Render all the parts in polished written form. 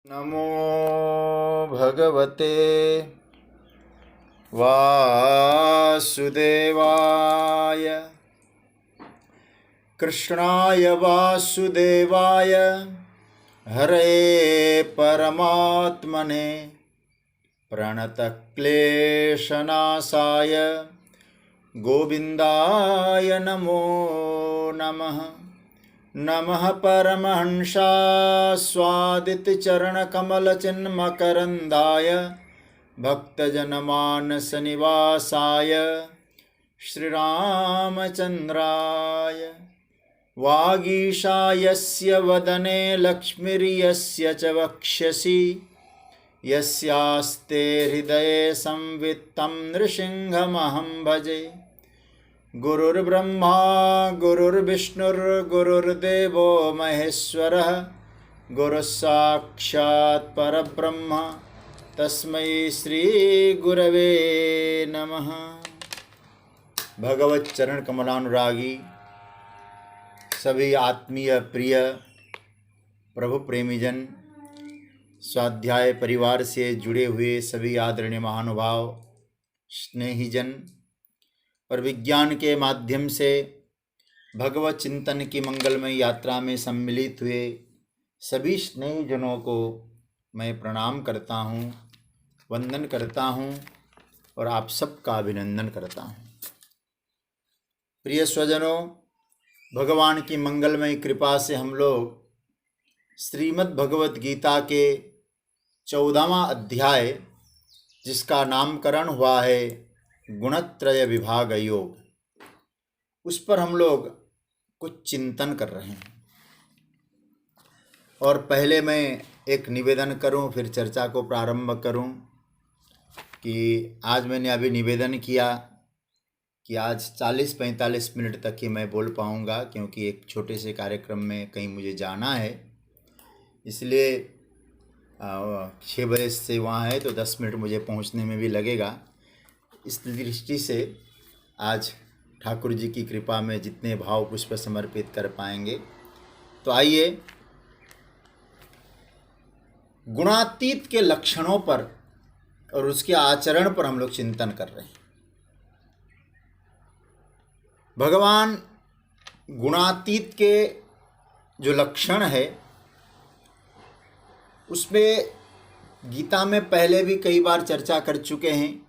नमो भगवते वासुदेवाय कृष्णाय वासुदेवाय हरे परमात्मने प्रणतक्लेशनाशाय गोविन्दाय नमो नमः। नमः परमहंसास्वादितचरणकमलचिन्मकरन्दाय भक्तजनमानसनिवासाय श्रीरामचन्द्राय वागीशायस्य वदने लक्ष्मीर्यस्य च वक्ष्यसि यस्यास्ते हृदये संवित्तं नृसिंहमहं भजे। गुरुर्ब्रह्मा गुरुर्विष्णुर्गुरुर्देवो महेश्वरः गुरुस्साक्षात् परब्रह्म तस्मै श्री गुरवे नमः। भगवत चरण कमलानुरागी सभी आत्मीय प्रिय प्रभु प्रेमीजन, स्वाध्याय परिवार से जुड़े हुए सभी आदरणीय महानुभाव, स्नेहीजन और विज्ञान के माध्यम से भगवत चिंतन की मंगलमय यात्रा में सम्मिलित हुए सभी स्नेहीजनों को मैं प्रणाम करता हूँ, वंदन करता हूँ और आप सबका अभिनंदन करता हूँ। प्रिय स्वजनों, भगवान की मंगलमय कृपा से हम लोग श्रीमद् भगवत गीता के 14वां अध्याय, जिसका नामकरण हुआ है गुणत्रय विभाग योग, उस पर हम लोग कुछ चिंतन कर रहे हैं। और पहले मैं एक निवेदन करूं, फिर चर्चा को प्रारंभ करूं कि आज मैंने अभी निवेदन किया कि आज 40-45 मिनट तक ही मैं बोल पाऊंगा, क्योंकि एक छोटे से कार्यक्रम में कहीं मुझे जाना है, इसलिए 6 बजे से वहाँ है तो 10 मिनट मुझे पहुँचने में भी लगेगा। इस दृष्टि से आज ठाकुर जी की कृपा में जितने भाव पुष्प समर्पित कर पाएंगे। तो आइए गुणातीत के लक्षणों पर और उसके आचरण पर हम लोग चिंतन कर रहे हैं। भगवान गुणातीत के जो लक्षण है उसमें गीता में पहले भी कई बार चर्चा कर चुके हैं।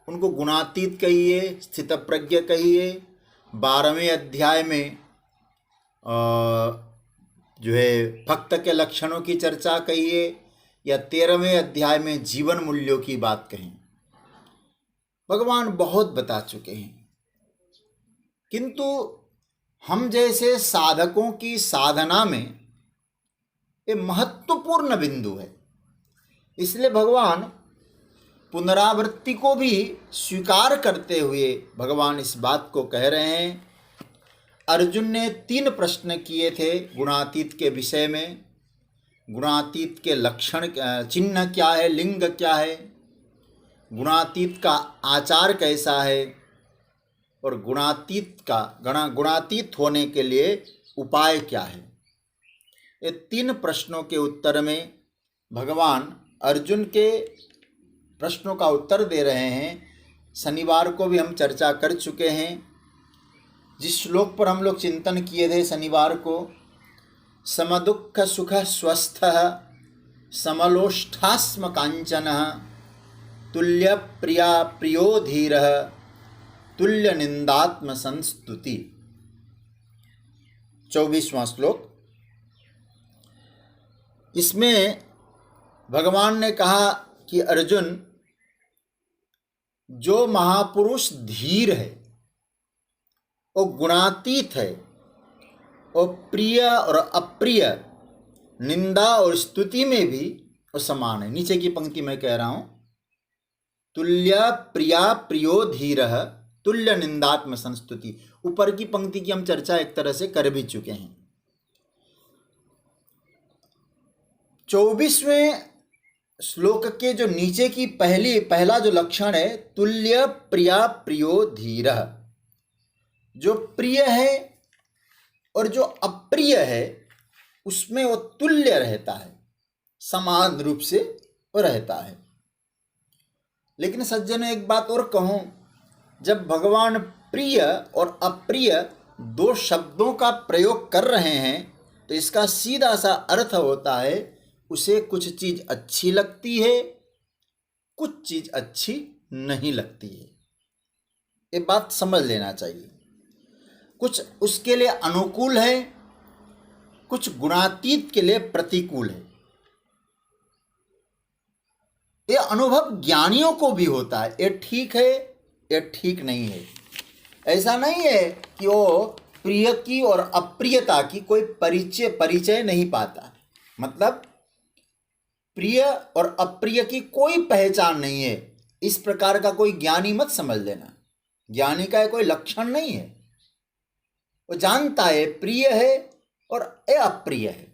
उनको गुणातीत कहिए, स्थितप्रज्ञ कहिए, 12वें अध्याय में जो है भक्त के लक्षणों की चर्चा कहिए, या 13वें अध्याय में जीवन मूल्यों की बात कहें। भगवान बहुत बता चुके हैं, किंतु हम जैसे साधकों की साधना में ये महत्वपूर्ण बिंदु है। इसलिए भगवान पुनरावृत्ति को भी स्वीकार करते हुए भगवान इस बात को कह रहे हैं। अर्जुन ने 3 प्रश्न किए थे गुणातीत के विषय में। गुणातीत के लक्षण, चिन्ह क्या है, लिंग क्या है, गुणातीत का आचार कैसा है, और गुणातीत होने के लिए उपाय क्या है। ये 3 प्रश्नों के उत्तर में भगवान अर्जुन के प्रश्नों का उत्तर दे रहे हैं। शनिवार को भी हम चर्चा कर चुके हैं। जिस श्लोक पर हम लोग चिंतन किए थे शनिवार को, समदुःख सुख स्वस्थ समलोष्ठास्म कांचन तुल्य प्रिया प्रियो धीर तुल्य निंदात्म संस्तुति, 24वां श्लोक। इसमें भगवान ने कहा कि अर्जुन, जो महापुरुष धीर है वो गुणातीत है, वो प्रिय और अप्रिय, निंदा और स्तुति में भी वो समान है। नीचे की पंक्ति मैं कह रहा हूं, तुल्य प्रिया प्रियो धीर तुल्य निंदात्म संस्तुति। ऊपर की पंक्ति की हम चर्चा एक तरह से कर भी चुके हैं। 24वें श्लोक के जो नीचे की पहला जो लक्षण है, तुल्य प्रिया प्रियो धीर, जो प्रिय है और जो अप्रिय है उसमें वो तुल्य रहता है। समान रूप से वो रहता है। लेकिन सज्जनों, एक बात और कहूं, जब भगवान प्रिय और अप्रिय दो शब्दों का प्रयोग कर रहे हैं तो इसका सीधा सा अर्थ होता है उसे कुछ चीज अच्छी लगती है, कुछ चीज अच्छी नहीं लगती है। ये बात समझ लेना चाहिए। कुछ उसके लिए अनुकूल है, कुछ गुणातीत के लिए प्रतिकूल है। ये अनुभव ज्ञानियों को भी होता है, ये ठीक है, ये ठीक नहीं है। ऐसा नहीं है कि वो प्रिय की और अप्रियता की कोई परिचय नहीं पाता, मतलब प्रिय और अप्रिय की कोई पहचान नहीं है, इस प्रकार का कोई ज्ञानी मत समझ लेना। ज्ञानी का कोई लक्षण नहीं है, वो जानता है प्रिय है और अप्रिय है।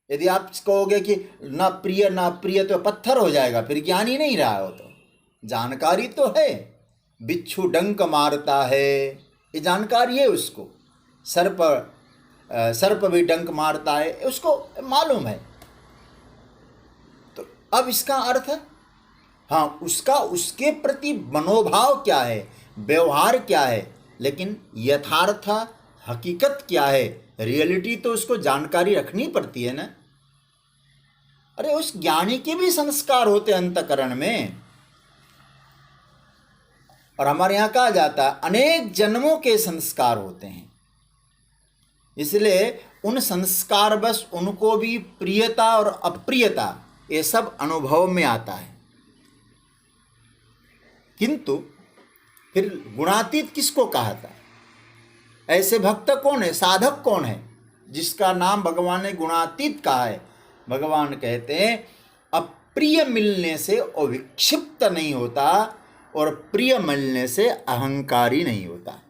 यदि आप कहोगे कि ना प्रिय ना प्रिय तो पत्थर हो जाएगा, फिर ज्ञानी नहीं रहा हो। तो जानकारी तो है, बिच्छू डंक मारता है, ये जानकारी है उसको। सर्प भी डंक मारता है, उसको मालूम है। तो अब इसका अर्थ है, हाँ, उसका उसके प्रति मनोभाव क्या है, व्यवहार क्या है, लेकिन यथार्थ हकीकत क्या है, रियलिटी तो उसको जानकारी रखनी पड़ती है ना। अरे उस ज्ञानी के भी संस्कार होते अंतकरण में, और हमारे यहाँ कहा जाता है अनेक जन्मों के संस्कार होते हैं, इसलिए उन संस्कार बस उनको भी प्रियता और अप्रियता ये सब अनुभव में आता है। किंतु फिर गुणातीत किसको कहा था? ऐसे भक्त कौन है, साधक कौन है जिसका नाम भगवान ने गुणातीत कहा है? भगवान कहते हैं अप्रिय मिलने से अविक्षिप्त नहीं होता और प्रिय मिलने से अहंकारी नहीं होता।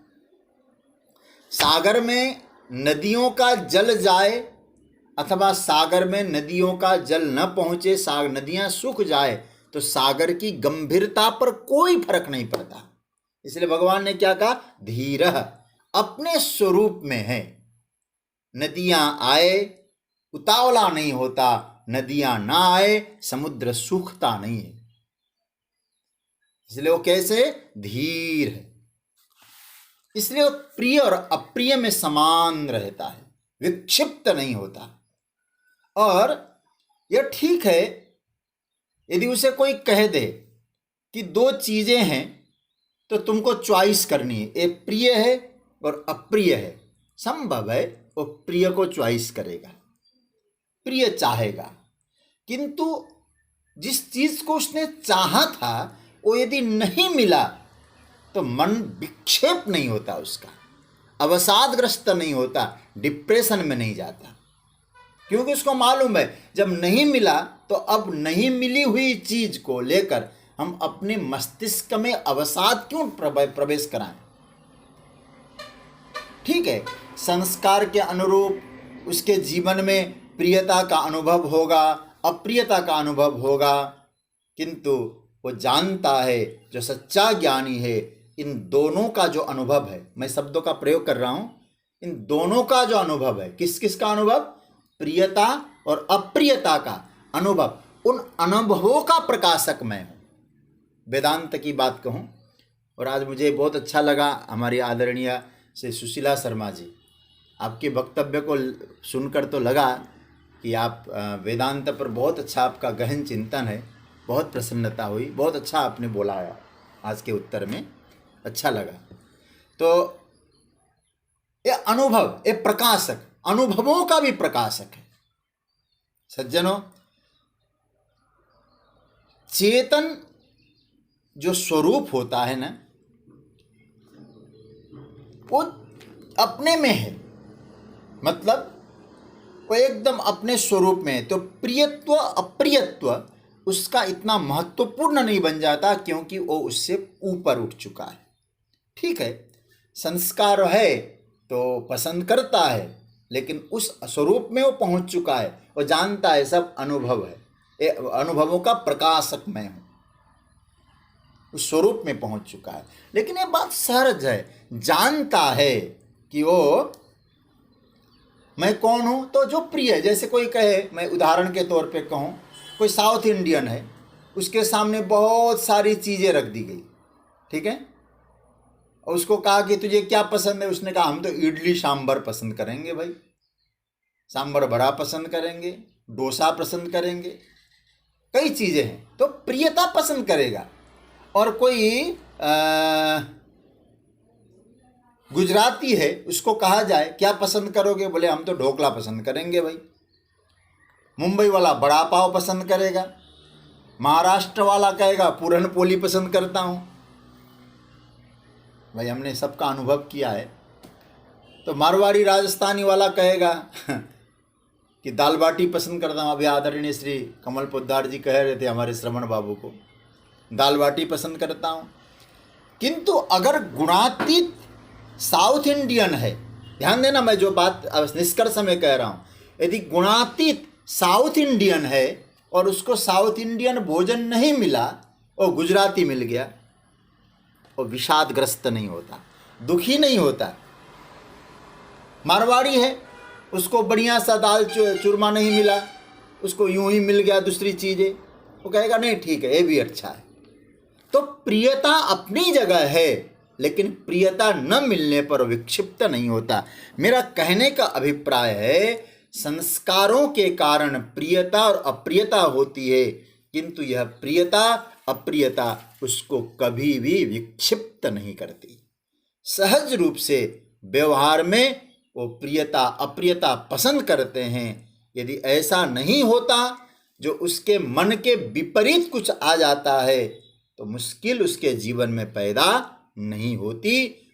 सागर में नदियों का जल जाए अथवा सागर में नदियों का जल न पहुंचे, नदियां सूख जाए, तो सागर की गंभीरता पर कोई फर्क नहीं पड़ता। इसलिए भगवान ने क्या कहा? धीरः, अपने स्वरूप में है। नदियां आए उतावला नहीं होता, नदियां ना आए समुद्र सूखता नहीं है। इसलिए वो कैसे? धीर है। इसलिए वो प्रिय और अप्रिय में समान रहता है, विक्षिप्त नहीं होता। और यह ठीक है यदि उसे कोई कह दे कि दो चीजें हैं तो तुमको चॉइस करनी है, एक प्रिय है और अप्रिय है, संभव है वो प्रिय को चॉइस करेगा, प्रिय चाहेगा। किंतु जिस चीज को उसने चाहा था वो यदि नहीं मिला तो मन विक्षेप नहीं होता, उसका अवसादग्रस्त नहीं होता, डिप्रेशन में नहीं जाता, क्योंकि उसको मालूम है जब नहीं मिला तो अब नहीं मिली हुई चीज को लेकर हम अपने मस्तिष्क में अवसाद क्यों प्रवेश कराएं। ठीक है, संस्कार के अनुरूप उसके जीवन में प्रियता का अनुभव होगा, अप्रियता का अनुभव होगा, किंतु वो जानता है, जो सच्चा ज्ञानी है, इन दोनों का जो अनुभव है, मैं शब्दों का प्रयोग कर रहा हूं, इन दोनों का जो अनुभव है, किस किस का अनुभव? प्रियता और अप्रियता का अनुभव, उन अनुभवों का प्रकाशक मैं हूं। वेदांत की बात कहूं, और आज मुझे बहुत अच्छा लगा, हमारी आदरणीय श्री सुशीला शर्मा जी, आपके वक्तव्य को सुनकर तो लगा कि आप वेदांत पर बहुत अच्छा आपका गहन चिंतन है, बहुत प्रसन्नता हुई, बहुत अच्छा आपने बोला है आज के उत्तर में, अच्छा लगा। तो ये अनुभव, ये प्रकाशक, अनुभवों का भी प्रकाशक है। सज्जनों, चेतन जो स्वरूप होता है ना, वो अपने में है, मतलब वो एकदम अपने स्वरूप में है। तो प्रियत्व अप्रियत्व उसका इतना महत्वपूर्ण नहीं बन जाता, क्योंकि वो उससे ऊपर उठ चुका है। ठीक है, संस्कार है तो पसंद करता है, लेकिन उस स्वरूप में वो पहुंच चुका है, वो जानता है सब अनुभव है, ये अनुभवों का प्रकाशक मैं हूं, उस स्वरूप में पहुंच चुका है। लेकिन ये बात सहज है, जानता है कि वो मैं कौन हूँ? तो जो प्रिय है, जैसे कोई कहे, मैं उदाहरण के तौर पे कहूँ, कोई साउथ इंडियन है, उसके सामने बहुत सारी चीज़ें रख दी गई, ठीक है, और उसको कहा कि तुझे क्या पसंद है, उसने कहा हम तो इडली सांभर पसंद करेंगे भाई, सांभर बड़ा पसंद करेंगे, डोसा पसंद करेंगे, कई चीज़ें हैं, तो प्रियता पसंद करेगा। और कोई गुजराती है, उसको कहा जाए क्या पसंद करोगे, बोले हम तो ढोकला पसंद करेंगे भाई। मुंबई वाला बड़ा पाव पसंद करेगा, महाराष्ट्र वाला कहेगा पूरन पोली पसंद करता हूँ। भाई हमने सबका अनुभव किया है। तो मारवाड़ी राजस्थानी वाला कहेगा कि दाल बाटी पसंद करता हूँ। अभी आदरणीय श्री कमल पोद्दार जी कह रहे थे हमारे श्रवण बाबू को, दाल बाटी पसंद करता हूँ। किंतु अगर गुणातीत साउथ इंडियन है, ध्यान देना मैं जो बात निष्कर्ष में कह रहा हूँ, यदि गुणातीत साउथ इंडियन है और उसको साउथ इंडियन भोजन नहीं मिला और गुजराती मिल गया, और विषादग्रस्त नहीं होता, दुखी नहीं होता। मारवाड़ी है, उसको बढ़िया सा दाल चूरमा नहीं मिला, उसको यूं ही मिल गया दूसरी चीज़ें, वो कहेगा नहीं ठीक है ये भी अच्छा है। तो प्रियता अपनी जगह है, लेकिन प्रियता न मिलने पर विक्षिप्त नहीं होता। मेरा कहने का अभिप्राय है संस्कारों के कारण प्रियता और अप्रियता होती है, किंतु यह प्रियता अप्रियता उसको कभी भी विक्षिप्त नहीं करती। सहज रूप से व्यवहार में वो प्रियता अप्रियता पसंद करते हैं। यदि ऐसा नहीं होता, जो उसके मन के विपरीत कुछ आ जाता है, तो मुश्किल उसके जीवन में पैदा नहीं होती।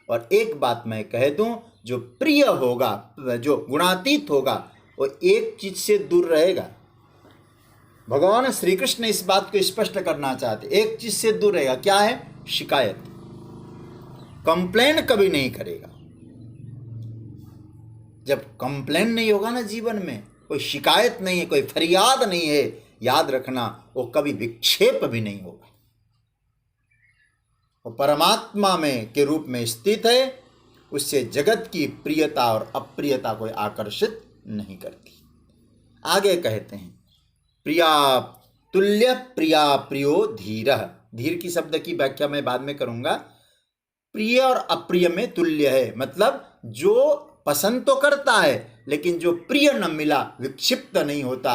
और एक बात मैं कह दूं, जो प्रिय होगा, जो गुणातीत होगा, वो एक चीज से दूर रहेगा। भगवान श्री कृष्ण इस बात को स्पष्ट करना चाहते, एक चीज से दूर रहेगा, क्या है? शिकायत। कंप्लेन कभी नहीं करेगा। जब कंप्लेन नहीं होगा ना जीवन में, कोई शिकायत नहीं है, कोई फरियाद नहीं है, याद रखना वो कभी विक्षेप भी नहीं होगा। वो परमात्मा में के रूप में स्थित है, उससे जगत की प्रियता और अप्रियता को आकर्षित नहीं करती। आगे कहते हैं प्रिया तुल्य प्रिया प्रियो धीर। धीर की शब्द की व्याख्या मैं बाद में करूंगा। प्रिय और अप्रिय में तुल्य है, मतलब जो पसंद तो करता है लेकिन जो प्रिय न मिला विक्षिप्त नहीं होता,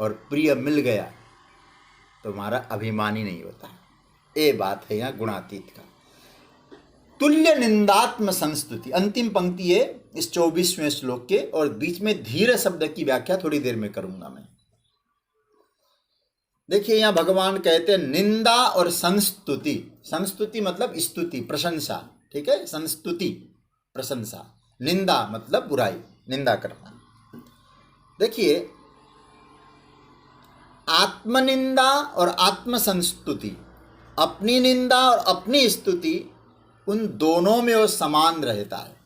और प्रिय मिल गया तो हमारा अभिमानी नहीं होता। ये बात है यहाँ गुणातीत का। तुल्य निंदात्म संस्तुति, अंतिम पंक्ति है इस 24वें श्लोक के, और बीच में धीर शब्द की व्याख्या थोड़ी देर में करूंगा मैं। देखिए यहाँ भगवान कहते हैं निंदा और संस्तुति। संस्तुति मतलब स्तुति, प्रशंसा, ठीक है, संस्तुति प्रशंसा, निंदा मतलब बुराई, निंदा करना। देखिए आत्मनिंदा और आत्मसंस्तुति, अपनी निंदा और अपनी स्तुति, उन दोनों में वो समान रहता है।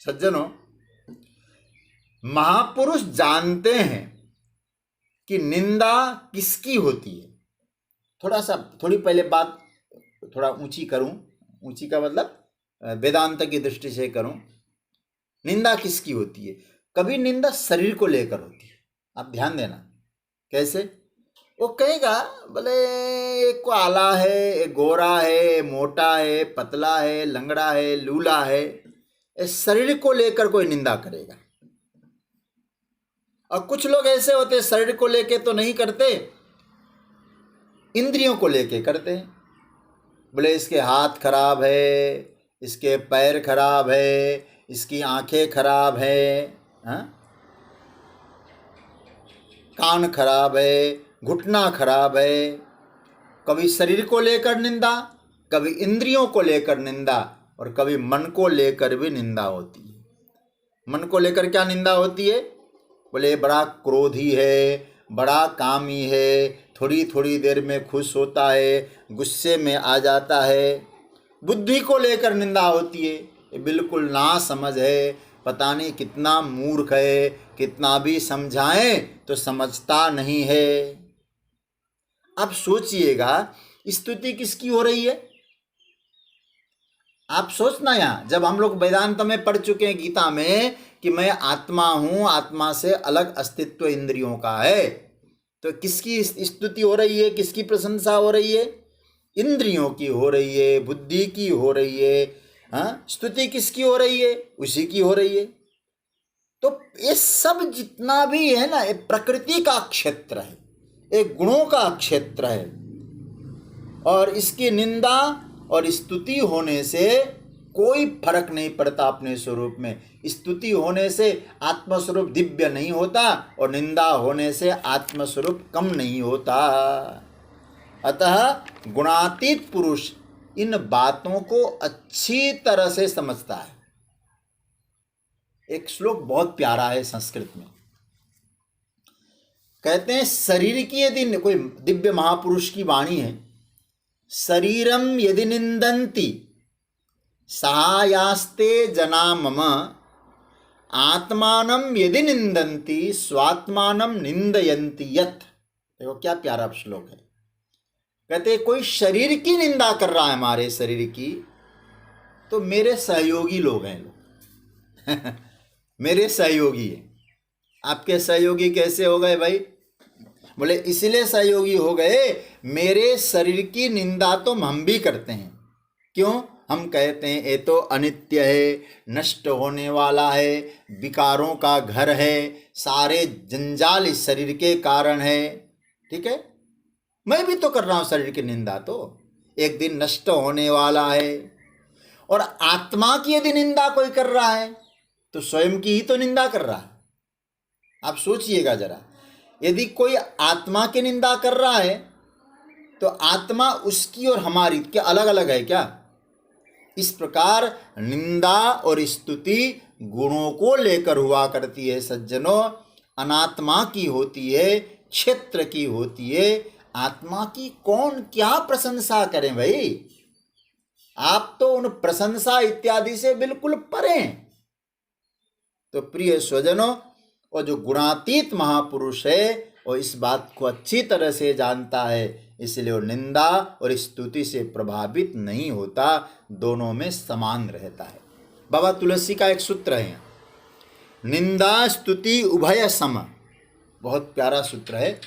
सज्जनों, महापुरुष जानते हैं कि निंदा किसकी होती है। थोड़ी पहले बात थोड़ा ऊंची करूं, ऊंची का मतलब वेदांत की दृष्टि से करूं। निंदा किसकी होती है? कभी निंदा शरीर को लेकर होती है। आप ध्यान देना कैसे। वो कहेगा बोले एक काला है, एक गोरा है, मोटा है, पतला है, लंगड़ा है, लूला है, शरीर को लेकर कोई निंदा करेगा। और कुछ लोग ऐसे होते हैं शरीर को लेके तो नहीं करते, इंद्रियों को लेके करते हैं। बोले इसके हाथ खराब है, इसके पैर खराब है, इसकी आंखें खराब है, कान खराब है, घुटना खराब है। कभी शरीर को लेकर निंदा, कभी इंद्रियों को लेकर निंदा, और कभी मन को लेकर भी निंदा होती है। मन को लेकर क्या निंदा होती है? बोले बड़ा क्रोधी है, बड़ा कामी है, थोड़ी थोड़ी देर में खुश होता है, गुस्से में आ जाता है। बुद्धि को लेकर निंदा होती है, ये बिल्कुल नासमझ है, पता नहीं कितना मूर्ख है, कितना भी समझाएं तो समझता नहीं है। अब सोचिएगा स्तुति किसकी हो रही है? आप सोचना, यहाँ जब हम लोग वेदांत में पढ़ चुके हैं गीता में कि मैं आत्मा हूं, आत्मा से अलग अस्तित्व इंद्रियों का है, तो किसकी स्तुति हो रही है, किसकी प्रशंसा हो रही है? इंद्रियों की हो रही है, बुद्धि की हो रही है। हाँ, स्तुति किसकी हो रही है? उसी की हो रही है। तो ये सब जितना भी है ना, ये प्रकृति का क्षेत्र है, एक गुणों का क्षेत्र है, और इसकी निंदा और स्तुति होने से कोई फर्क नहीं पड़ता अपने स्वरूप में। स्तुति होने से आत्मस्वरूप दिव्य नहीं होता, और निंदा होने से आत्मस्वरूप कम नहीं होता। अतः गुणातीत पुरुष इन बातों को अच्छी तरह से समझता है। एक श्लोक बहुत प्यारा है संस्कृत में, कहते हैं शरीर की यदि कोई दिव्य महापुरुष की वाणी है, शरीरम यदि निंदन्ति सहायास्ते जना मम, आत्मानं यदि निंदन्ति स्वात्मानं निंदयन्ति यत्। देखो क्या प्यारा श्लोक है। कहते कोई शरीर की निंदा कर रहा है, हमारे शरीर की, तो मेरे सहयोगी लोग हैं लोग मेरे सहयोगी हैं। आपके सहयोगी कैसे हो गए भाई? बोले इसलिए सहयोगी हो गए, मेरे शरीर की निंदा तो हम भी करते हैं। क्यों? हम कहते हैं ये तो अनित्य है, नष्ट होने वाला है, विकारों का घर है, सारे जंजाल इस शरीर के कारण है। ठीक है, मैं भी तो कर रहा हूं शरीर की निंदा, तो एक दिन नष्ट होने वाला है। और आत्मा की यदि निंदा कोई कर रहा है तो स्वयं की ही तो निंदा कर रहा है। आप सोचिएगा जरा, यदि कोई आत्मा की निंदा कर रहा है तो आत्मा उसकी और हमारी क्या अलग अलग है क्या? इस प्रकार निंदा और स्तुति गुणों को लेकर हुआ करती है सज्जनों, अनात्मा की होती है, क्षेत्र की होती है। आत्मा की कौन क्या प्रशंसा करें भाई? आप तो उन प्रशंसा इत्यादि से बिल्कुल परे हैं। तो प्रिय स्वजनों, और जो गुणातीत महापुरुष है वो इस बात को अच्छी तरह से जानता है, इसलिए वो निंदा और स्तुति से प्रभावित नहीं होता, दोनों में समान रहता है। बाबा तुलसी का एक सूत्र है, निंदा स्तुति उभय सम। बहुत प्यारा सूत्र है।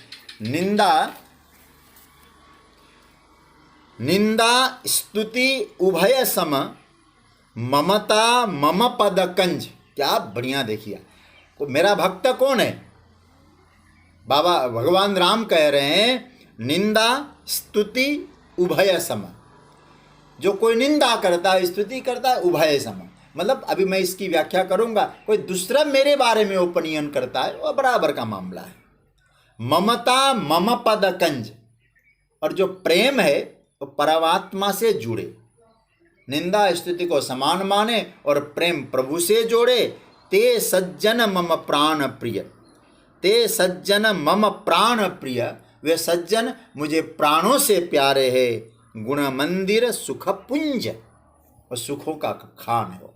निंदा स्तुति उभय सम, ममता मम पद कंज। क्या बढ़िया, देखिए मेरा भक्त कौन है? बाबा भगवान राम कह रहे हैं निंदा स्तुति उभय सम। जो कोई निंदा करता है, स्तुति करता है, उभय सम मतलब, अभी मैं इसकी व्याख्या करूंगा, कोई दूसरा मेरे बारे में ओपिनियन करता है, वो बराबर का मामला है। ममता मम पद कंज, और जो प्रेम है वो परमात्मा से जुड़े, निंदा स्तुति को समान माने और प्रेम प्रभु से जोड़े। ते सज्जन मम प्राण प्रिय, ते सज्जन मम प्राण प्रिय, वे सज्जन मुझे प्राणों से प्यारे हैं। गुण मंदिर सुख पुंज, और सुखों का खान हो।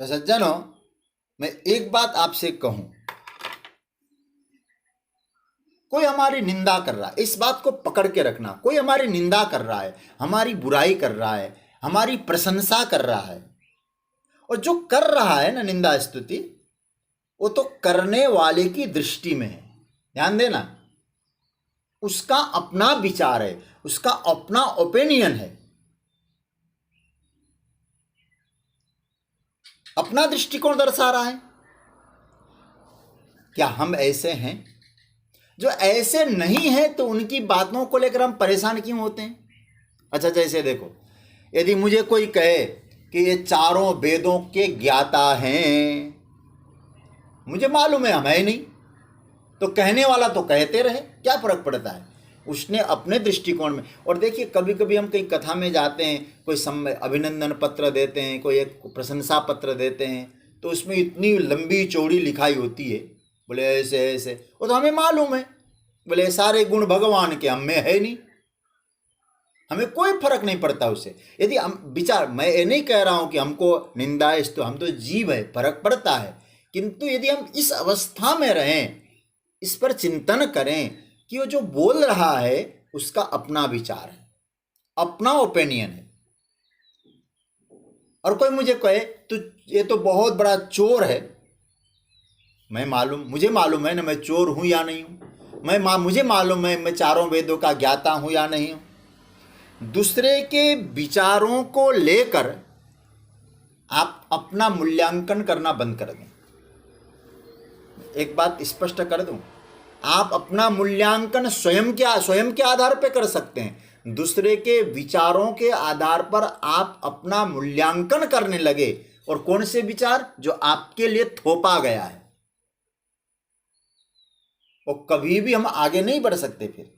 तो सज्जनों, मैं एक बात आपसे कहूं, कोई हमारी निंदा कर रहा है, इस बात को पकड़ के रखना। कोई हमारी निंदा कर रहा है, हमारी बुराई कर रहा है, हमारी प्रशंसा कर रहा है, और जो कर रहा है ना निंदा स्तुति, वो तो करने वाले की दृष्टि में है। ध्यान देना, उसका अपना विचार है, उसका अपना ओपिनियन है, अपना दृष्टिकोण दर्शा रहा है। क्या हम ऐसे हैं? जो ऐसे नहीं है तो उनकी बातों को लेकर हम परेशान क्यों होते हैं? अच्छा, जैसे देखो, यदि मुझे कोई कहे कि ये चारों वेदों के ज्ञाता हैं, मुझे मालूम है हम है नहीं, तो कहने वाला तो कहते रहे, क्या फर्क पड़ता है? उसने अपने दृष्टिकोण में। और देखिए, कभी कभी हम कहीं कथा में जाते हैं, कोई अभिनंदन पत्र देते हैं, कोई एक प्रशंसा पत्र देते हैं, तो उसमें इतनी लंबी चौड़ी लिखाई होती है, बोले ऐसे ऐसे, वो तो हमें मालूम है, बोले सारे गुण भगवान के, हम में है नहीं, हमें कोई फर्क नहीं पड़ता उससे। यदि हम विचार, मैं ये नहीं कह रहा हूं कि हमको निंदा है, तो हम तो जीव है, फर्क पड़ता है। किंतु यदि हम इस अवस्था में रहें, इस पर चिंतन करें कि वो जो बोल रहा है उसका अपना विचार है, अपना ओपिनियन है, और कोई मुझे कहे तू ये तो बहुत बड़ा चोर है, मुझे मालूम है ना मैं चोर हूं या नहीं हूं, मुझे मालूम है मैं चारों वेदों का ज्ञाता हूं या नहीं हूं। दूसरे के विचारों को लेकर आप अपना मूल्यांकन करना बंद कर दें। एक बात स्पष्ट कर दूं, आप अपना मूल्यांकन स्वयं के आधार पर कर सकते हैं। दूसरे के विचारों के आधार पर आप अपना मूल्यांकन करने लगे, और कौन से विचार? जो आपके लिए थोपा गया है, और कभी भी हम आगे नहीं बढ़ सकते फिर।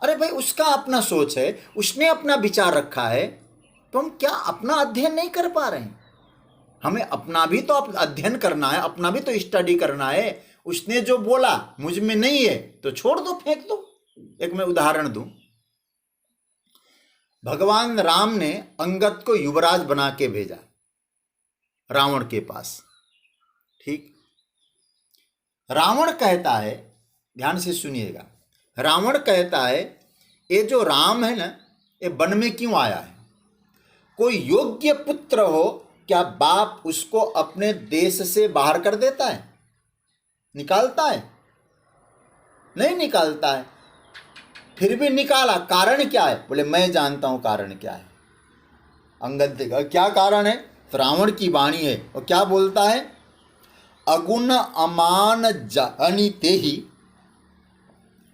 अरे भाई, उसका अपना सोच है, उसने अपना विचार रखा है, तो हम क्या अपना अध्ययन नहीं कर पा रहे हैं? हमें अपना भी तो अध्ययन करना है, अपना भी तो स्टडी करना है। उसने जो बोला मुझ में नहीं है तो छोड़ दो, फेंक दो। एक मैं उदाहरण दूं, भगवान राम ने अंगद को युवराज बना के भेजा रावण के पास, ठीक। रावण कहता है, ध्यान से सुनिएगा, रावण कहता है ये जो राम है ना, ये वन में क्यों आया है? कोई योग्य पुत्र हो, क्या बाप उसको अपने देश से बाहर कर देता है? निकालता है? नहीं निकालता है। फिर भी निकाला, कारण क्या है? बोले मैं जानता हूं कारण क्या है। अंगद ने कहा क्या कारण है? तो रावण की वाणी है, और क्या बोलता है? अगुण अमान जानिते ही,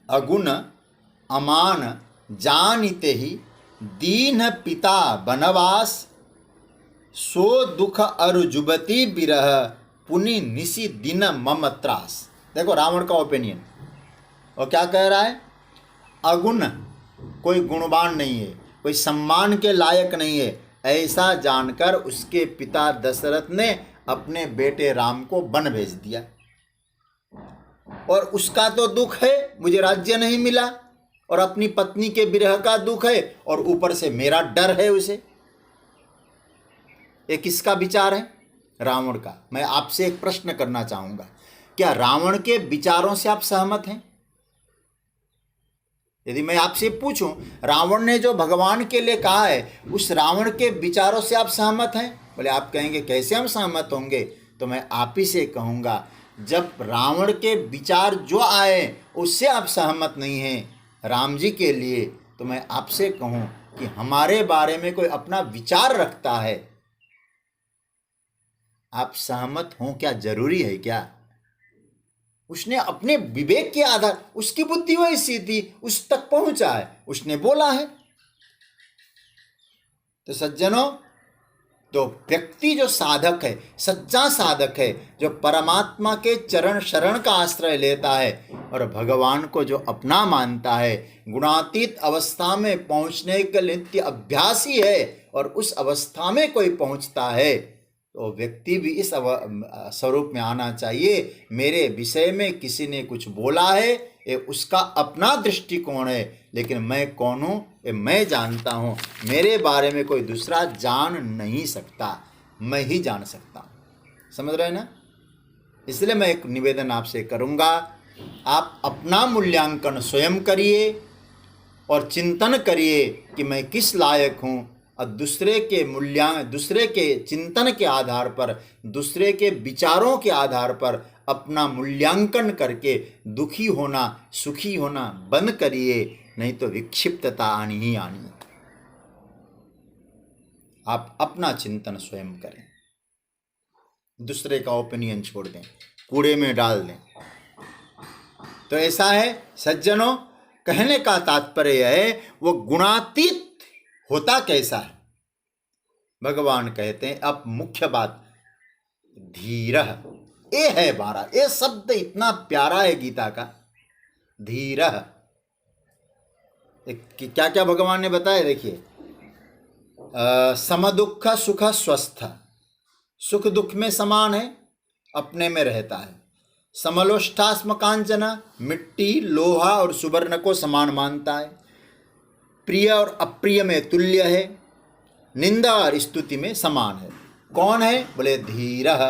अगुण अमान जानिते ही दीन पिता बनवास, सो दुख अरु जुबती बिरह पुनि निसी दिन मम त्रास। देखो रावण का ओपिनियन, और क्या कह रहा है? अगुण, कोई गुणवान नहीं है, कोई सम्मान के लायक नहीं है, ऐसा जानकर उसके पिता दशरथ ने अपने बेटे राम को वन भेज दिया। और उसका तो दुख है, मुझे राज्य नहीं मिला, और अपनी पत्नी के विरह का दुख है, और ऊपर से मेरा डर है उसे। ये किसका विचार है? रावण का। मैं आपसे एक प्रश्न करना चाहूंगा, क्या रावण के विचारों से आप सहमत हैं? यदि मैं आपसे पूछूं, रावण ने जो भगवान के लिए कहा है, उस रावण के विचारों से आप सहमत हैं? बोले आप कहेंगे कैसे हम सहमत होंगे? तो मैं आप ही से कहूंगा, जब रावण के विचार जो आए उससे आप सहमत नहीं हैं राम जी के लिए, तो मैं आपसे कहूं कि हमारे बारे में कोई अपना विचार रखता है, आप सहमत हों क्या जरूरी है क्या? उसने अपने विवेक के आधार, उसकी बुद्धि वैसी थी, उस तक पहुंचा है, उसने बोला है। तो सज्जनों, तो व्यक्ति जो साधक है, सच्चा साधक है, जो परमात्मा के चरण शरण का आश्रय लेता है और भगवान को जो अपना मानता है, गुणातीत अवस्था में पहुंचने के नित्य अभ्यासी है, और उस अवस्था में कोई पहुंचता है तो व्यक्ति भी इस स्वरूप में आना चाहिए। मेरे विषय में किसी ने कुछ बोला है, ये उसका अपना दृष्टिकोण है, लेकिन मैं कौन हूँ ये मैं जानता हूँ। मेरे बारे में कोई दूसरा जान नहीं सकता, मैं ही जान सकता हूँ। समझ रहे हैं ना? इसलिए मैं एक निवेदन आपसे करूँगा, आप अपना मूल्यांकन स्वयं करिए और चिंतन करिए कि मैं किस लायक हूँ, और दूसरे के चिंतन के आधार पर, दूसरे के विचारों के आधार पर अपना मूल्यांकन करके दुखी होना, सुखी होना बंद करिए, नहीं तो विक्षिप्तता आनी ही आनी है। आप अपना चिंतन स्वयं करें, दूसरे का ओपिनियन छोड़ दें, कूड़े में डाल दें। तो ऐसा है सज्जनों, कहने का तात्पर्य है वो गुणातीत होता कैसा है? भगवान कहते हैं, अब मुख्य बात धीरः, ये है 12, ये शब्द इतना प्यारा है गीता का, धीरः। क्या क्या भगवान ने बताया देखिए, समदुख सुख स्वस्थ, सुख दुख में समान है, अपने में रहता है। समलोष्ठास्म कांचना, मिट्टी लोहा और सुवर्ण को समान मानता है। प्रिय और अप्रिय में तुल्य है, निंदा और स्तुति में समान है। कौन है? बोले धीरः,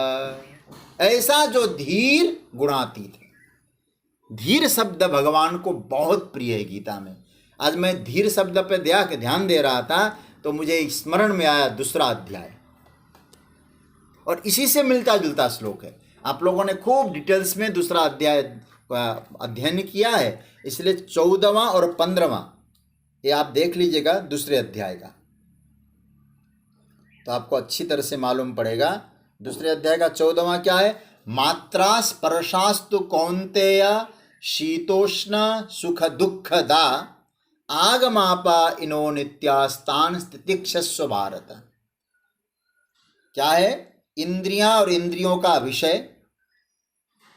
ऐसा जो धीर गुणातीत है। धीर शब्द भगवान को बहुत प्रिय है गीता में। आज मैं धीर शब्द पे ध्यान दे रहा था, तो मुझे स्मरण में आया दूसरा अध्याय, और इसी से मिलता जुलता श्लोक है। आप लोगों ने खूब डिटेल्स में दूसरा अध्याय अध्ययन किया है, इसलिए 14वां और 15वां ये आप देख लीजिएगा दूसरे अध्याय का, तो आपको अच्छी तरह से मालूम पड़ेगा। दूसरे अध्याय का 14वां क्या है? मात्रा स्पर्शास्तु कौन्तेय शीतोष्ण सुख दुःखदा आगमापा इनो नित्यास्तान स्थितिक्षस्व भारत। क्या है? इंद्रियां और इंद्रियों का विषय,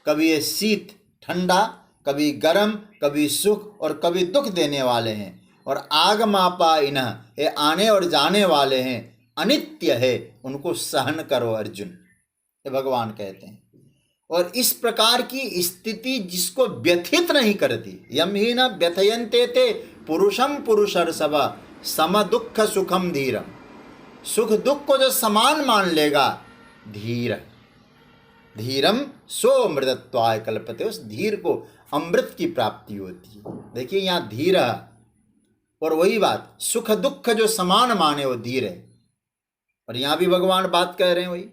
कभी ये शीत ठंडा, कभी गर्म, कभी सुख और कभी दुख देने वाले हैं। और आगमापा इन्ह, ये आने और जाने वाले हैं, अनित्य है, उनको सहन करो अर्जुन, ये भगवान कहते हैं। और इस प्रकार की स्थिति जिसको व्यथित नहीं करती, यम ही न व्यथयन्ते ते पुरुषम पुरुषर्षभ सम दुख सुखम धीरम, सुख दुख को जो समान मान लेगा, धीर धीरम सो अमृतत्वाय कल्पते, उस धीर को अमृत की प्राप्ति होती है। देखिए यहाँ धीर, और वही बात सुख दुख जो समान माने वो धीर है। और यहाँ भी भगवान बात कह रहे हैं वही।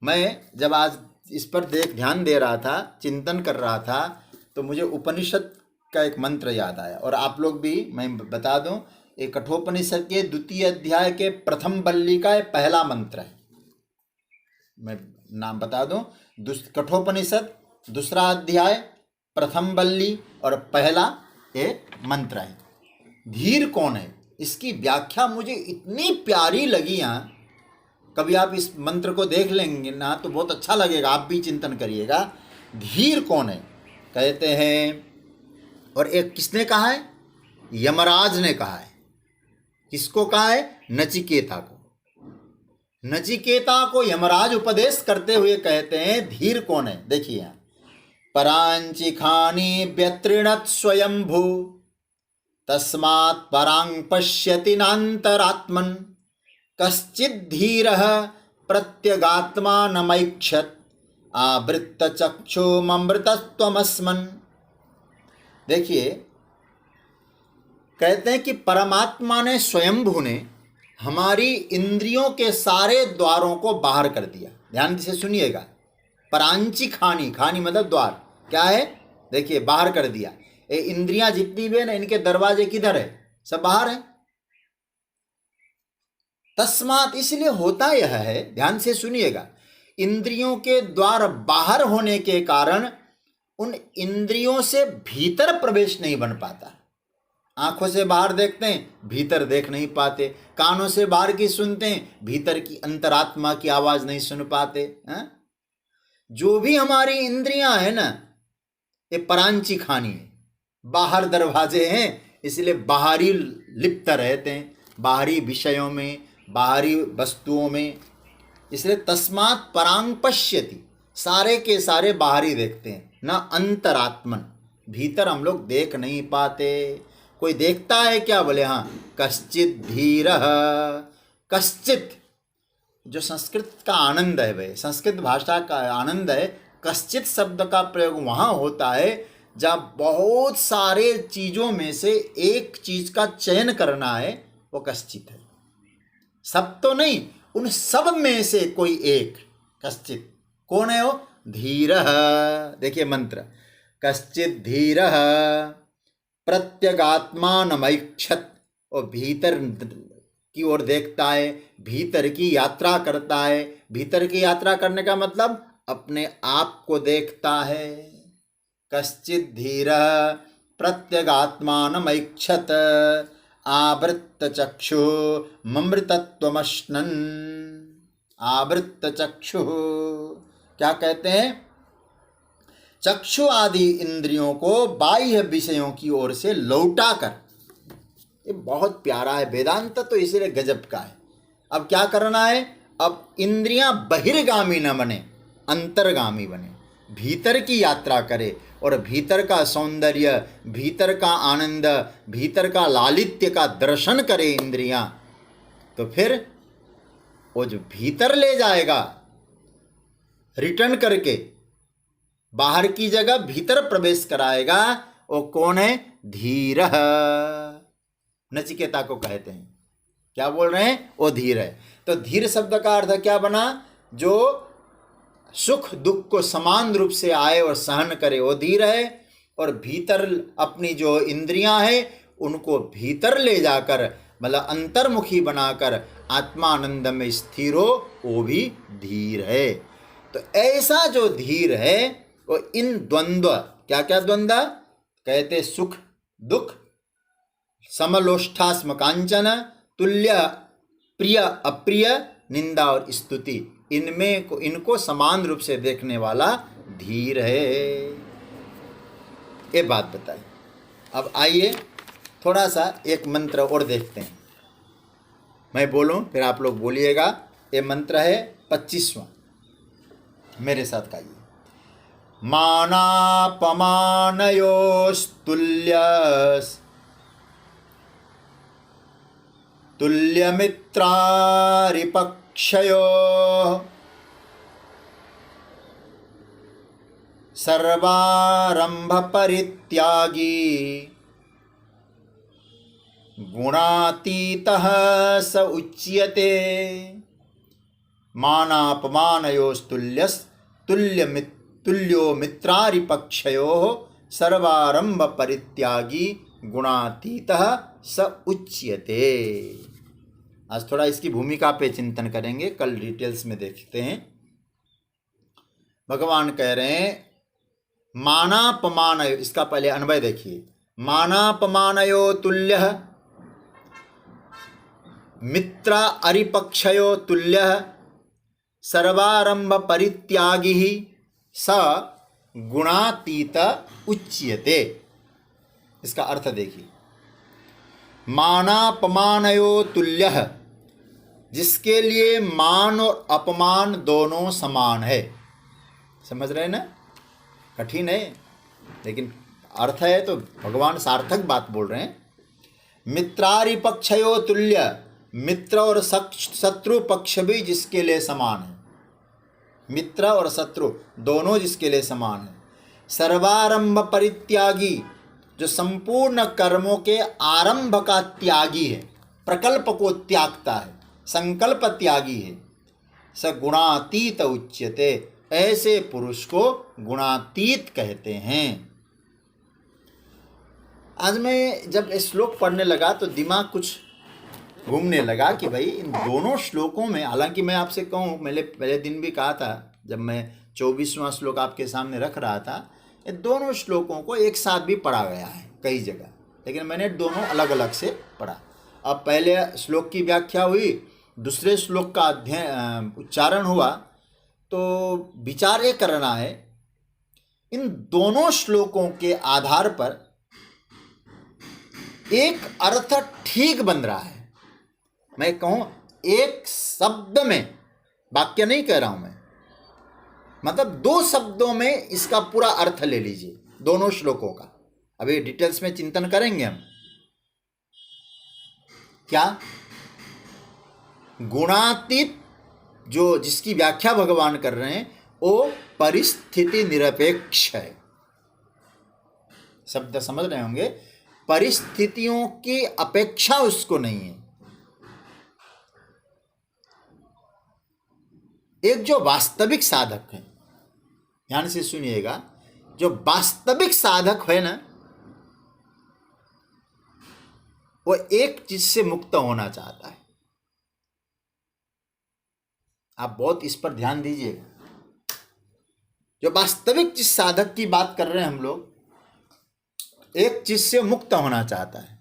मैं जब आज इस पर ध्यान दे रहा था, चिंतन कर रहा था, तो मुझे उपनिषद का एक मंत्र याद आया, और आप लोग भी मैं बता दूं, एक कठोपनिषद के 2 अध्याय के प्रथम बल्ली का पहला मंत्र है। मैं नाम बता दूं, कठोपनिषद 2 अध्याय प्रथम बल्ली और पहला ये मंत्र है। धीर कौन है, इसकी व्याख्या मुझे इतनी प्यारी लगी। यहाँ कभी आप इस मंत्र को देख लेंगे ना तो बहुत अच्छा लगेगा, आप भी चिंतन करिएगा। धीर कौन है कहते हैं, और एक किसने कहा है? यमराज ने कहा है। किसको कहा है? नचिकेता को। नचिकेता को यमराज उपदेश करते हुए कहते हैं धीर कौन है। देखिए यहाँ, परांचिखानी व्यतृणत् स्वयंभू तस्मात् परांग पश्यति नान्तरात्मन् कश्चिद्धीरः प्रत्यगात्मानमैक्षत आवृत्त चक्षुममृतत्वमस्मन्। देखिए कहते हैं कि परमात्मा ने, स्वयंभू ने हमारी इंद्रियों के सारे द्वारों को बाहर कर दिया। ध्यान से सुनिएगा। परांची खानी, खानी मतलब द्वार, क्या है? देखिए बाहर कर दिया। ये इंद्रियां जितनी भी है ना, इनके दरवाजे किधर है? सब बाहर है। तस्मात, इसलिए होता यह है, ध्यान से सुनिएगा, इंद्रियों के द्वार बाहर होने के कारण उन इंद्रियों से भीतर प्रवेश नहीं बन पाता। आंखों से बाहर देखते हैं, भीतर देख नहीं पाते। कानों से बाहर की सुनते हैं, भीतर की अंतरात्मा की आवाज नहीं सुन पाते हैं? जो भी हमारी इंद्रियां हैं ना, ये परांची खानी है, बाहर दरवाजे हैं, इसलिए बाहरी लिप्त रहते हैं, बाहरी विषयों में, बाहरी वस्तुओं में। इसलिए तस्मात् परांग पश्यति, सारे के सारे बाहरी देखते हैं, न अंतरात्मन, भीतर हम लोग देख नहीं पाते। कोई देखता है क्या? बोले हाँ, कश्चित धीरः। कश्चित जो संस्कृत का आनंद है, भाई संस्कृत भाषा का आनंद है। कश्चित शब्द का प्रयोग वहाँ होता है जब बहुत सारे चीज़ों में से एक चीज़ का चयन करना है, वो कश्चित है। सब तो नहीं, उन सब में से कोई एक। कश्चित कौन है वो? धीरः। देखिए मंत्र, कश्चित धीरः प्रत्यगात्मानमैक्षत, और भीतर की ओर देखता है, भीतर की यात्रा करता है। भीतर की यात्रा करने का मतलब अपने आप को देखता है। कश्चित धीरः प्रत्यगात्मानमैक्षत आवृत्त चक्षु ममृतत्वमश्नन्। आवृत्त चक्षु क्या कहते हैं? चक्षु आदि इंद्रियों को बाह्य विषयों की ओर से लौटा कर। ये बहुत प्यारा है, वेदांत तो इसलिए गजब का है। अब क्या करना है? अब इंद्रियां बहिर्गामी न बने, अंतर्गामी बने, भीतर की यात्रा करे, और भीतर का सौंदर्य, भीतर का आनंद, भीतर का लालित्य का दर्शन करे इंद्रियां, तो फिर वो जो भीतर ले जाएगा रिटर्न करके, बाहर की जगह भीतर प्रवेश कराएगा, वो कौन है? धीरः। नचिकेता को कहते हैं। क्या बोल रहे हैं? वो धीर है। तो धीर शब्द का अर्थ क्या बना? जो सुख दुख को समान रूप से आए और सहन करे, वो धीर है। और भीतर अपनी जो इंद्रियां हैं उनको भीतर ले जाकर, मतलब अंतर्मुखी बनाकर आत्मानंद में स्थिर हो, वो भी धीर है। तो ऐसा जो धीर है वो इन द्वंद्व, क्या क्या द्वंद्व कहते? सुख दुख, समलोष्ठास्म कांचन, तुल्य प्रिय अप्रिय, निंदा और स्तुति, इनको समान रूप से देखने वाला धीर है। ये बात बताई। अब आइए थोड़ा सा एक मंत्र और देखते हैं। मैं बोलूं फिर आप लोग बोलिएगा। ये मंत्र है 25वां, मेरे साथ गाइए। मानापमानयोस्तुल्यस् तुल्यमित्रारिपक्षयोः सर्वारंभ परित्यागी गुणातीतः स उच्यते। मानापमानयोस्तुल्यो मित्रारिपक्षयोः सर्वारंभ परित्यागी गुणातीतः स उच्यते। आज थोड़ा इसकी भूमिका पे चिंतन करेंगे, कल डिटेल्स में देखते हैं। भगवान कह रहे हैं मानापमानयो, इसका पहले अन्वय देखिए। मानापमानयो तुल्य मित्र अरिपक्षयो तुल्य सर्वारंभ परित्यागी स गुणातीत उच्यते। इसका अर्थ देखिए। मानापमानयो तुल्य, जिसके लिए मान और अपमान दोनों समान है। समझ रहे हैं ना? कठिन है लेकिन अर्थ है तो भगवान सार्थक बात बोल रहे हैं। मित्रारिपक्षयो तुल्य, मित्र और शत्रु पक्ष भी जिसके लिए समान है। मित्र और शत्रु दोनों जिसके लिए समान है। सर्वारंभ परित्यागी, जो संपूर्ण कर्मों के आरंभ का त्यागी है, प्रकल्प को त्यागता है, संकल्प त्यागी है। स गुणातीत उच्यते, ऐसे पुरुष को गुणातीत कहते हैं। आज मैं जब श्लोक पढ़ने लगा तो दिमाग कुछ घूमने लगा कि भाई इन दोनों श्लोकों में, हालांकि मैं आपसे कहूँ, मैंने पहले दिन भी कहा था जब मैं 24वां श्लोक आपके सामने रख रहा था, ये दोनों श्लोकों को एक साथ भी पढ़ा गया है कई जगह, लेकिन मैंने दोनों अलग अलग से पढ़ा। अब पहले श्लोक की व्याख्या हुई, दूसरे श्लोक का अध्ययन उच्चारण हुआ, तो विचार ये करना है इन दोनों श्लोकों के आधार पर एक अर्थ ठीक बन रहा है। मैं कहूँ एक शब्द में, वाक्य नहीं कह रहा हूं मैं, मतलब 2 शब्दों में इसका पूरा अर्थ ले लीजिए दोनों श्लोकों का। अभी डिटेल्स में चिंतन करेंगे हम। क्या? गुणातीत जो जिसकी व्याख्या भगवान कर रहे हैं वो परिस्थिति निरपेक्ष है। शब्द समझ रहे होंगे, परिस्थितियों की अपेक्षा उसको नहीं है। एक जो वास्तविक साधक है, ध्यान से सुनिएगा, जो वास्तविक साधक है ना, वो एक चीज से मुक्त होना चाहता है। आप बहुत इस पर ध्यान दीजिएगा। जो वास्तविक जिस साधक की बात कर रहे हैं हम लोग, एक चीज से मुक्त होना चाहता है।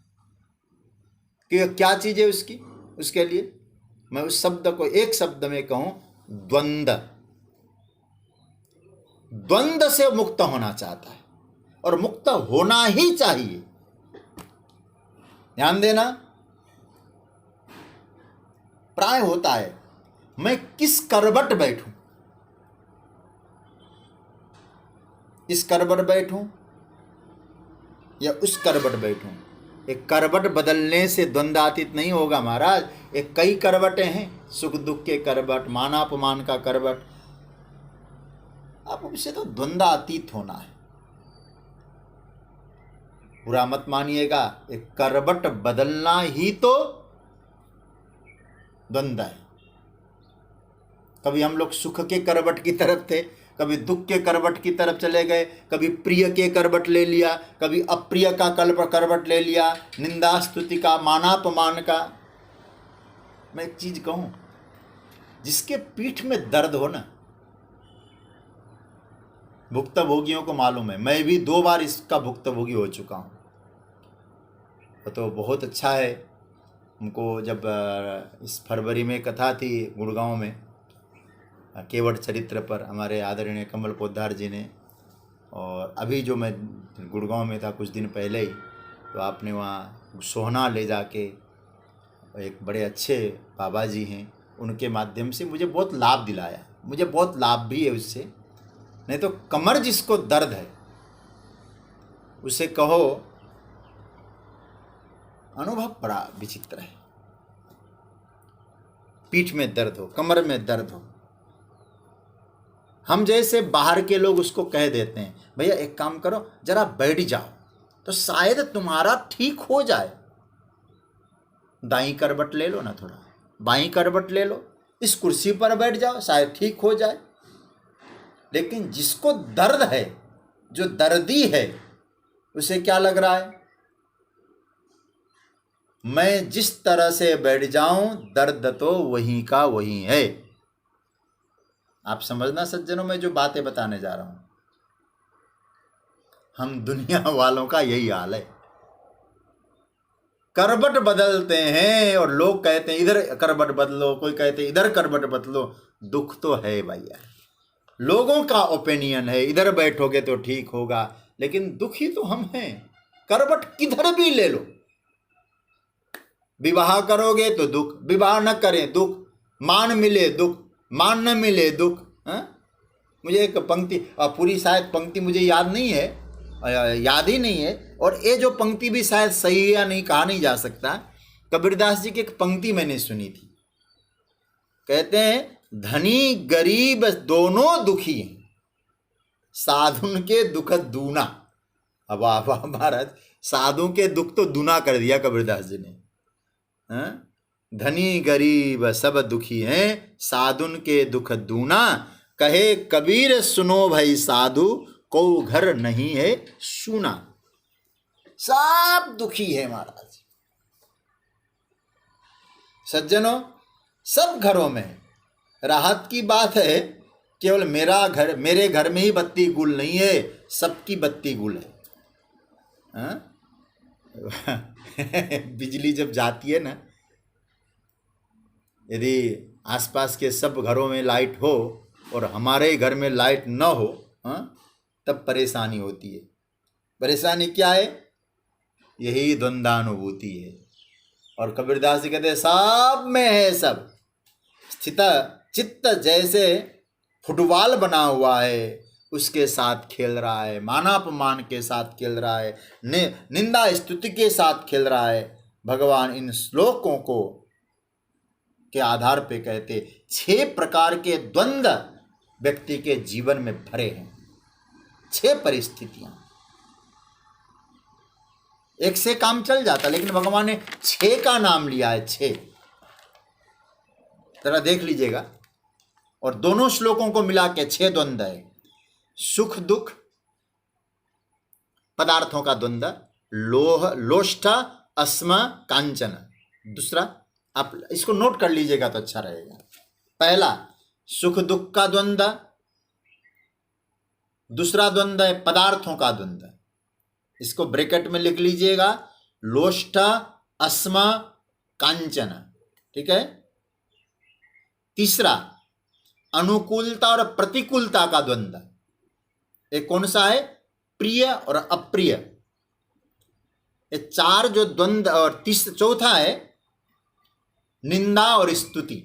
कि क्या चीज है उसकी? उसके लिए मैं उस शब्द को एक शब्द में कहूं, द्वंद्व। द्वंद्व से मुक्त होना चाहता है और मुक्त होना ही चाहिए। ध्यान देना। प्राय होता है मैं किस करवट बैठूं, इस करवट बैठूं या उस करवट बैठूं। एक करवट बदलने से द्वंद्वातीत नहीं होगा महाराज। एक कई करवटें हैं, सुख दुख के करवट, मानापमान का करवट। अब उसे तो द्वंद्वातीत होना है। बुरा मत मानिएगा, एक करवट बदलना ही तो द्वंद्व है। कभी हम लोग सुख के करवट की तरफ थे, कभी दुख के करवट की तरफ चले गए, कभी प्रिय के करवट ले लिया, कभी अप्रिय का करवट ले लिया, निंदा स्तुति का, मानापमान का। मैं एक चीज कहूं, जिसके पीठ में दर्द हो ना, भुक्तभोगियों को मालूम है। मैं भी 2 बार इसका भुक्तभोगी हो चुका हूं। तो बहुत अच्छा है। हमको जब इस फरवरी में कथा थी गुड़गांव में, केवट चरित्र पर, हमारे आदरणीय कमल पोद्दार जी ने, और अभी जो मैं गुड़गांव में था कुछ दिन पहले ही, तो आपने वहाँ सोहना ले जाके, एक बड़े अच्छे बाबा जी हैं, उनके माध्यम से मुझे बहुत लाभ दिलाया। मुझे बहुत लाभ भी है उससे। नहीं तो कमर जिसको दर्द है उसे कहो अनुभव बड़ा विचित्र है। पीठ में दर्द हो, कमर में दर्द हो, हम जैसे बाहर के लोग उसको कह देते हैं, भैया एक काम करो, जरा बैठ जाओ तो शायद तुम्हारा ठीक हो जाए। दाईं करवट ले लो ना, थोड़ा बाईं करवट ले लो, इस कुर्सी पर बैठ जाओ, शायद ठीक हो जाए। लेकिन जिसको दर्द है, जो दर्दी है, उसे क्या लग रहा है, मैं जिस तरह से बैठ जाऊं दर्द तो वहीं का वहीं है। आप समझना सज्जनों, मैं जो बातें बताने जा रहा हूं, हम दुनिया वालों का यही हाल है। करवट बदलते हैं और लोग कहते हैं इधर करवट बदलो, कोई कहते हैं इधर करवट बदलो। दुख तो है भैया, लोगों का ओपिनियन है, इधर बैठोगे तो ठीक होगा, लेकिन दुखी तो हम हैं। करवट किधर भी ले लो, विवाह करोगे तो दुख, विवाह न करें दुख, मान मिले दुख, मान न मिले दुख। मुझे एक पंक्ति, पूरी शायद पंक्ति मुझे याद नहीं है, याद ही नहीं है, और ये जो पंक्ति भी शायद सही है या नहीं कहा नहीं जा सकता। कबीरदास जी की एक पंक्ति मैंने सुनी थी, कहते हैं धनी गरीब दोनों दुखी हैं, साधुन के दुख दूना। अब वाह महाराज, साधु के दुख तो दूना कर दिया कबीरदास जी ने। धनी गरीब सब दुखी हैं, साधुन के दुख दूना। कहे कबीर सुनो भाई साधु, को घर नहीं है सूना। सब दुखी है महाराज। सज्जनों, सब घरों में राहत की बात है, केवल मेरे घर में ही बत्ती गुल नहीं है, सबकी बत्ती गुल है। बिजली जब जाती है ना, यदि आसपास के सब घरों में लाइट हो और हमारे घर में लाइट न हो, तब परेशानी होती है। परेशानी क्या है? यही द्वंद्वानुभूति है। और कबीरदास जी कहते हैं सब में है, सब स्थित चित्त जैसे फुटबॉल बना हुआ है, उसके साथ खेल रहा है, मानापमान के साथ खेल रहा है, निंदा स्तुति के साथ खेल रहा है। भगवान इन श्लोकों को के आधार पे कहते 6 प्रकार के द्वंद्व व्यक्ति के जीवन में भरे हैं। 6 परिस्थितियां, एक से काम चल जाता, लेकिन भगवान ने 6 का नाम लिया है। 6 जरा देख लीजिएगा, और दोनों श्लोकों को मिला के 6 द्वंद्व है। सुख दुख पदार्थों का द्वंद्व, लोह लोष्ठ अस्म कांचन। दूसरा, आप इसको नोट कर लीजिएगा तो अच्छा रहेगा। पहला सुख दुख का द्वंद्व, दूसरा द्वंद्व है पदार्थों का द्वंद्व, इसको ब्रैकेट में लिख लीजिएगा, लोष्ठ अस्म कांचन। ठीक है। तीसरा अनुकूलता और प्रतिकूलता का द्वंद्व, एक कौन सा है? प्रिय और अप्रिय। ये 4 जो द्वंद्व, और चौथा है निंदा और स्तुति।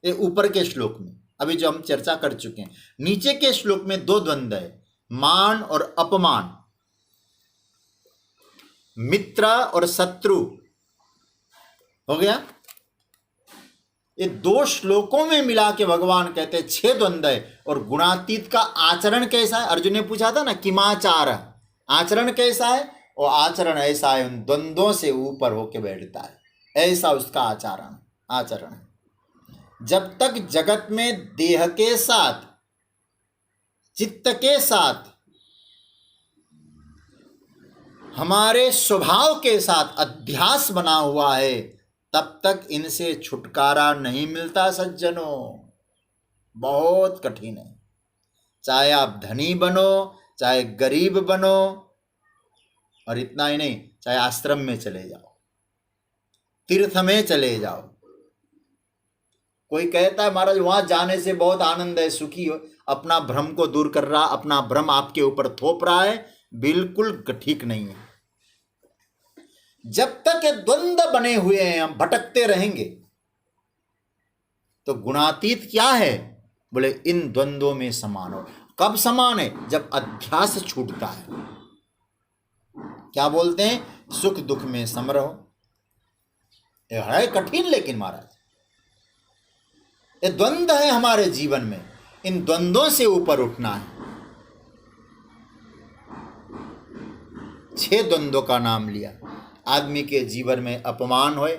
ये ऊपर के श्लोक में अभी जो हम चर्चा कर चुके हैं। नीचे के श्लोक में 2 द्वंद्व है, मान और अपमान, मित्र और शत्रु। हो गया। ये 2 श्लोकों में मिला के भगवान कहते हैं 6 द्वंद्व है। और गुणातीत का आचरण कैसा है? अर्जुन ने पूछा था ना, किमाचार, आचरण कैसा है? और आचरण ऐसा है, उन द्वंद्वों से ऊपर होके बैठता है। ऐसा उसका आचरण है। जब तक जगत में देह के साथ, चित्त के साथ, हमारे स्वभाव के साथ अध्यास बना हुआ है, तब तक इनसे छुटकारा नहीं मिलता सज्जनों। बहुत कठिन है। चाहे आप धनी बनो, चाहे गरीब बनो, और इतना ही नहीं, चाहे आश्रम में चले जाओ, तीर्थ में चले जाओ। कोई कहता है महाराज वहां जाने से बहुत आनंद है, सुखी हो, अपना भ्रम को दूर कर रहा, अपना भ्रम आपके ऊपर थोप रहा है, बिल्कुल ठीक नहीं है। जब तक ये द्वंद्व बने हुए हैं, हम भटकते रहेंगे। तो गुणातीत क्या है? बोले इन द्वंद्वों में समान हो। कब समान है? जब अध्यास छूटता है। क्या बोलते हैं? सुख दुख में सम रहो। ये है कठिन, लेकिन महाराज ये द्वंद्व है हमारे जीवन में, इन द्वंद्वों से ऊपर उठना है। 6 द्वंद्वों का नाम लिया। आदमी के जीवन में अपमान है,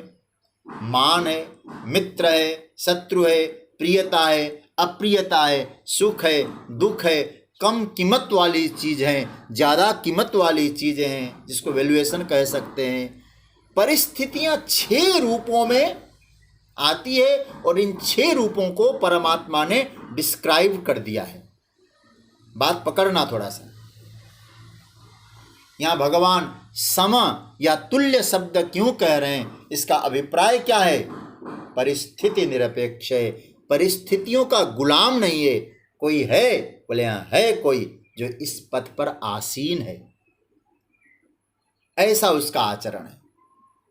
मान है, मित्र है, शत्रु है, प्रियता है, अप्रियता है, सुख है, दुख है, कम कीमत वाली चीज है, ज़्यादा कीमत वाली चीज़ें हैं, जिसको वैल्यूएशन कह सकते हैं। परिस्थितियां 6 रूपों में आती है, और इन 6 रूपों को परमात्मा ने डिस्क्राइब कर दिया है। बात पकड़ना थोड़ा सा। यहाँ भगवान सम या तुल्य शब्द क्यों कह रहे हैं? इसका अभिप्राय क्या है? परिस्थिति निरपेक्ष है, परिस्थितियों का गुलाम नहीं है। कोई है, बोले यहाँ है कोई जो इस पथ पर आसीन है, ऐसा उसका आचरण है।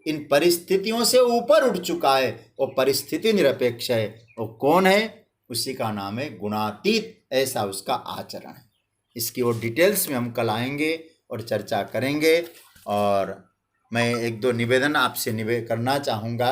इन परिस्थितियों से ऊपर उठ चुका है, वो परिस्थिति निरपेक्ष है। वो कौन है? उसी का नाम है गुणातीत। ऐसा उसका आचरण है। इसकी और डिटेल्स में हम कल आएंगे और चर्चा करेंगे। और मैं 1-2 निवेदन आपसे करना चाहूँगा।